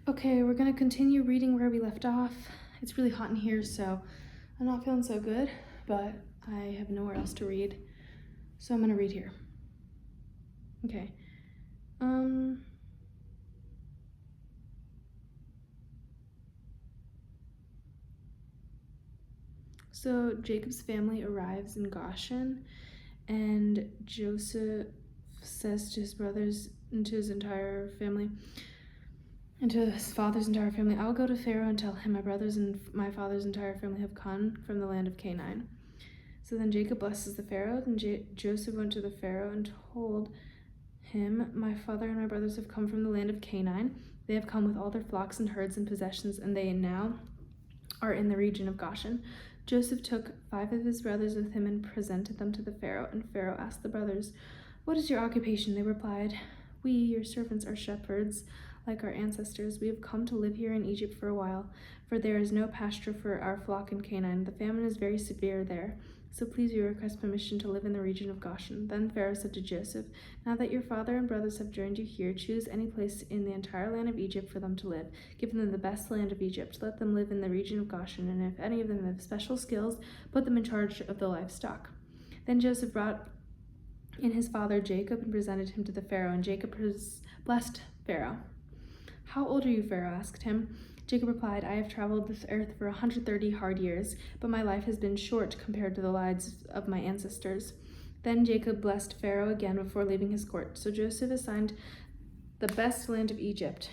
Okay, we're gonna continue reading where we left off. It's really hot in here, so I'm not feeling so good, but I have nowhere else to read, so I'm gonna read here. Okay. So Jacob's family arrives in Goshen, and Joseph says to his brothers and to his entire family, and to his father's entire family, I will go to Pharaoh and tell him my brothers and my father's entire family have come from the land of Canaan. So then Jacob blesses the Pharaoh, and Joseph went to the Pharaoh and told him, my father and my brothers have come from the land of Canaan. They have come with all their flocks and herds and possessions, and they now are in the region of Goshen. Joseph took 5 of his brothers with him and presented them to the Pharaoh, and Pharaoh asked the brothers, what is your occupation? They replied, we, your servants, are shepherds like our ancestors. We have come to live here in Egypt for a while, for there is no pasture for our flock in Canaan. The famine is very severe there. So please, we request permission to live in the region of Goshen. Then Pharaoh said to Joseph, now that your father and brothers have joined you here, choose any place in the entire land of Egypt for them to live. Give them the best land of Egypt. Let them live in the region of Goshen, and if any of them have special skills, put them in charge of the livestock. Then Joseph brought in his father Jacob and presented him to the Pharaoh, and Jacob blessed Pharaoh. How old are you? Pharaoh asked him. Jacob replied, I have traveled this earth for 130 hard years, but my life has been short compared to the lives of my ancestors. Then Jacob blessed Pharaoh again before leaving his court. So Joseph assigned the best land of Egypt,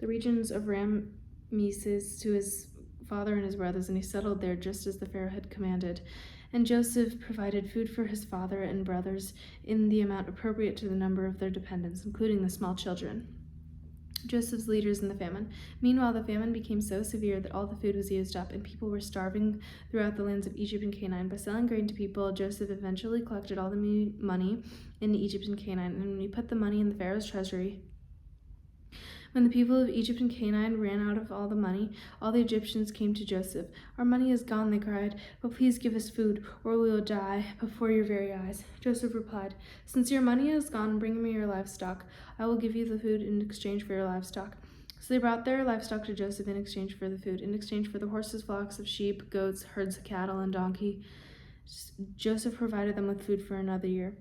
the regions of Ramesses, to his father and his brothers, and he settled there just as the Pharaoh had commanded. And Joseph provided food for his father and brothers in the amount appropriate to the number of their dependents, including the small children. Joseph's leaders in the famine. Meanwhile, the famine became so severe that all the food was used up, and people were starving throughout the lands of Egypt and Canaan. By selling grain to people, Joseph eventually collected all the money in Egypt and Canaan, and when he put the money in the Pharaoh's treasury, when the people of Egypt and Canaan ran out of all the money, all the Egyptians came to Joseph. Our money is gone, they cried, but please give us food, or we will die before your very eyes. Joseph replied, since your money is gone, bring me your livestock. I will give you the food in exchange for your livestock. So they brought their livestock to Joseph in exchange for the food, in exchange for the horses, flocks of sheep, goats, herds of cattle, and donkey. Joseph provided them with food for another year.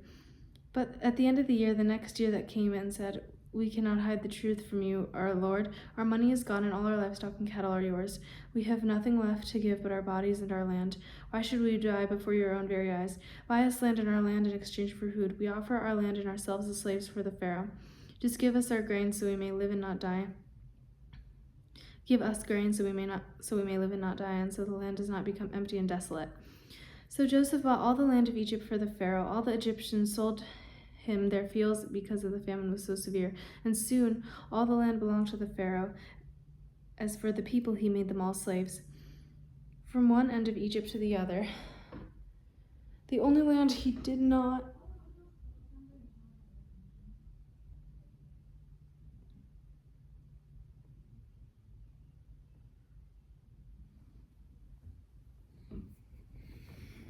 But at the end of the year, the next year that came in said, we cannot hide the truth from you, our Lord. Our money is gone, and all our livestock and cattle are yours. We have nothing left to give but our bodies and our land. Why should we die before your own very eyes? Buy us land and our land in exchange for food. We offer our land and ourselves as slaves for the Pharaoh. Just give us our grain so we may live and not die. Give us grain so we may live and not die, and so the land does not become empty and desolate. So Joseph bought all the land of Egypt for the Pharaoh. All the Egyptians sold him their fields because of the famine was so severe, and soon all the land belonged to the Pharaoh. As for the people, he made them all slaves, from one end of Egypt to the other. The only land he did not